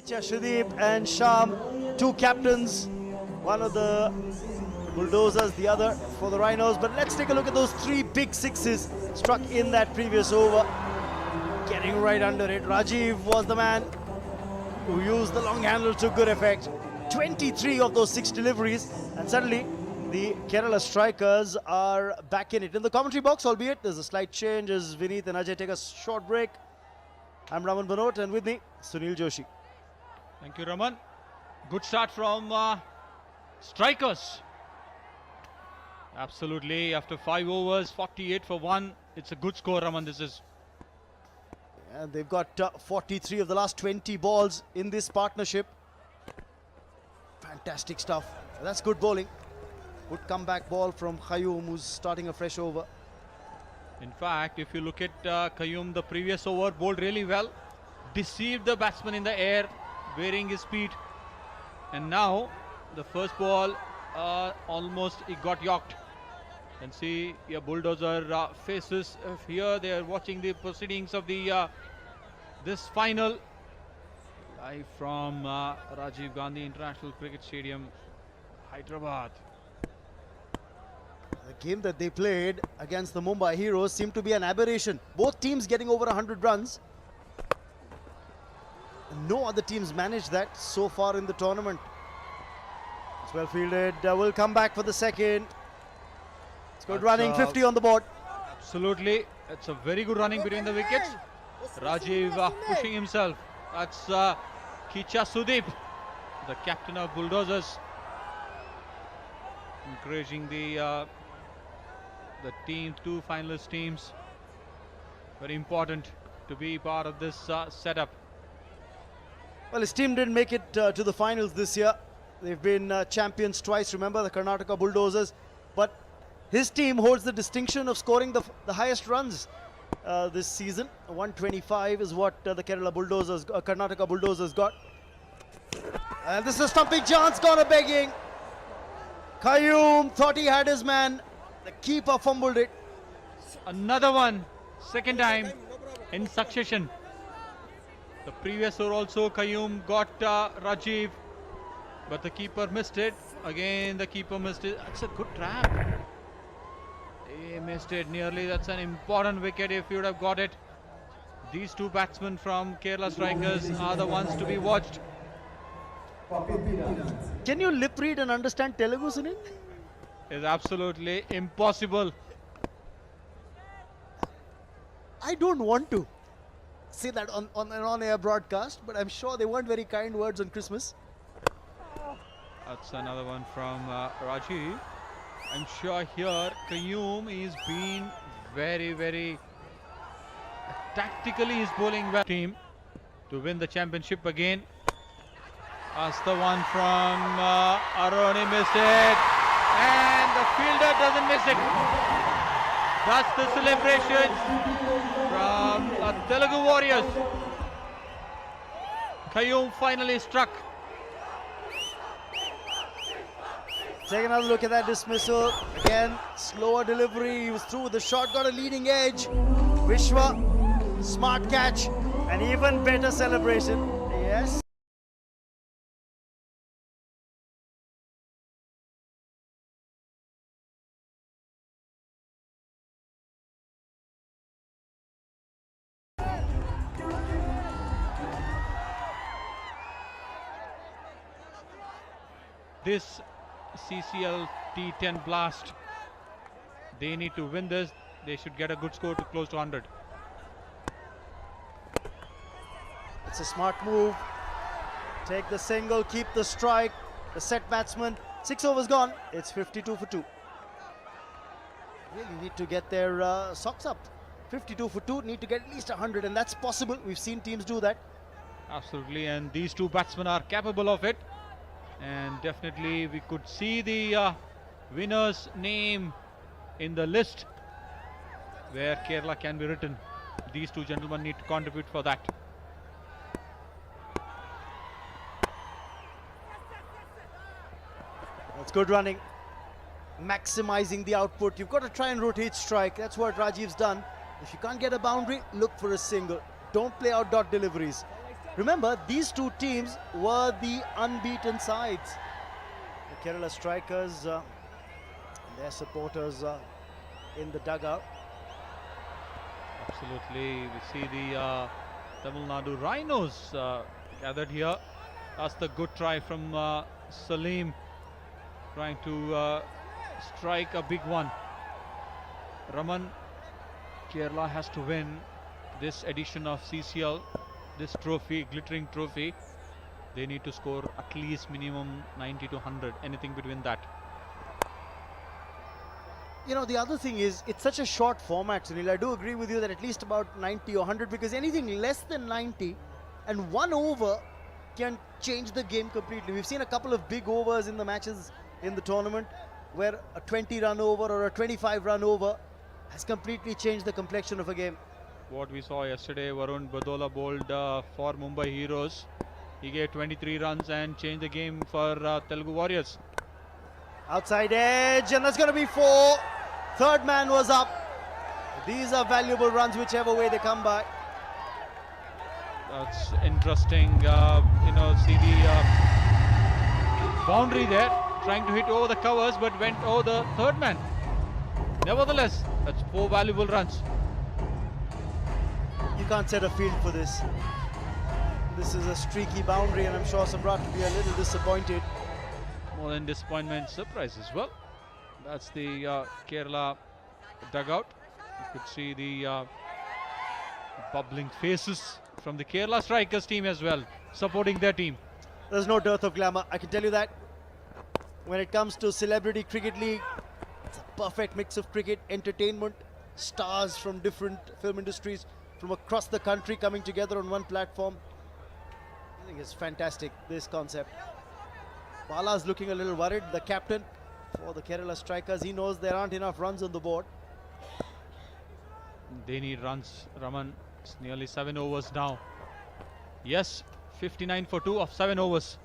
Shudip and Sham, two captains, one of the Bulldozers, the other for the Rhinos. But let's take a look at those three big sixes struck in that previous over. Getting right under it. Rajiv was the man who used the long handle to good effect. 23 of those 6 deliveries, and suddenly the Kerala strikers are back in it. In the commentary box, albeit there's a slight change as Vineet and Ajay take a short break. I'm Raman Banot, and with me, Sunil Joshi. Thank you, Raman. Good start from strikers. Absolutely, after 5 overs, 48 for 1. It's a good score, Raman, this is. And they've got 43 of the last 20 balls in this partnership. Fantastic stuff. That's good bowling. Good comeback ball from Qayyum, who's starting a fresh over. In fact, if you look at Qayyum, the previous over bowled really well. Deceived the batsman in the air, varying his speed. And now, the first ball, almost it got yorked. And see your Bulldozer faces here. They are watching the proceedings of the this final. Live from Rajiv Gandhi International Cricket Stadium, Hyderabad. The game that they played against the Mumbai Heroes seemed to be an aberration. Both teams getting over 100 runs. No other teams managed that so far in the tournament. It's well fielded. Will come back for the second. It's good running, 50 on the board. Absolutely. It's a very good running between the wickets. Rajiv pushing himself. That's Kicha Sudeep, the captain of Bulldozers, encouraging the team, 2 finalist teams. Very important to be part of this setup. Well, his team didn't make it to the finals this year. They've been champions twice, remember, the Karnataka Bulldozers. But his team holds the distinction of scoring the highest runs this season. 125 is what the Kerala Bulldozers, Karnataka Bulldozers got. And this is a stumping chance, gone a begging. Qayyum thought he had his man. The keeper fumbled it. Another one, second time in succession. The previous over also Qayyum got Rajiv, but the keeper missed it. Again the keeper missed it. That's a good trap. He missed it nearly. That's an important wicket if you would have got it. These 2 batsmen from Kerala strikers are the ones to be watched. Can you lip read and understand Telugu, Sunil? It's absolutely impossible. I don't want to say that on an on-air broadcast, but I'm sure they weren't very kind words on Christmas. That's another one from Rajiv. I'm sure here Qayyum is being very tactically is bowling well team to win the championship again. That's the one from Arun. He missed it, and the fielder doesn't miss it. That's the celebration from Telugu Warriors. Qayyum finally struck. Take another look at that dismissal. Again, slower delivery. He was through with the shot, got a leading edge. Vishwa, smart catch, and even better celebration. Yes. This CCL T10 Blast, they need to win this. They should get a good score to close to 100. It's a smart move. Take the single, keep the strike. The set batsman, 6 overs gone. It's 52 for 2. Really need to get their socks up. 52 for 2, need to get at least 100, and that's possible. We've seen teams do that. Absolutely, and these 2 batsmen are capable of it. And definitely we could see the winner's name in the list where Kerala can be written. These 2 gentlemen need to contribute for that. That's good running. Maximizing the output. You've got to try and rotate strike. That's what Rajiv's done. If you can't get a boundary, look for a single. Don't play out dot deliveries. Remember, these two teams were the unbeaten sides. The Kerala strikers, their supporters in the dugout. Absolutely. We see the Tamil Nadu Rhinos gathered here. That's the good try from Salim, trying to strike a big one. Raman, Kerala has to win this edition of CCL, this trophy, glittering trophy. They need to score at least minimum 90 to 100, anything between that. You know, the other thing is, it's such a short format, Sunil. I do agree with you that at least about 90 or 100, because anything less than 90 and 1 over can change the game completely. We've seen a couple of big overs in the matches in the tournament where a 20-run over or a 25-run over has completely changed the complexion of a game. What we saw yesterday, Varun Badola bowled for Mumbai Heroes. He gave 23 runs and changed the game for Telugu Warriors. Outside edge, and that's going to be 4. Third man was up. These are valuable runs whichever way they come by. That's interesting. See the boundary there, trying to hit over the covers, but went over the third man. Nevertheless, that's 4 valuable runs. You can't set a field for this. This is a streaky boundary, and I'm sure Samrat will be a little disappointed. More than disappointment, surprise as well. That's the Kerala dugout. You could see the bubbling faces from the Kerala strikers team as well, supporting their team. There's no dearth of glamour, I can tell you that. When it comes to Celebrity Cricket League, it's a perfect mix of cricket, entertainment, stars from different film industries from across the country coming together on one platform. I think it's fantastic, this concept. Bala's looking a little worried, the captain for the Kerala strikers. He knows there aren't enough runs on the board. They need runs, Raman. It's nearly 7 overs now. Yes, 59 for 2 of 7 overs.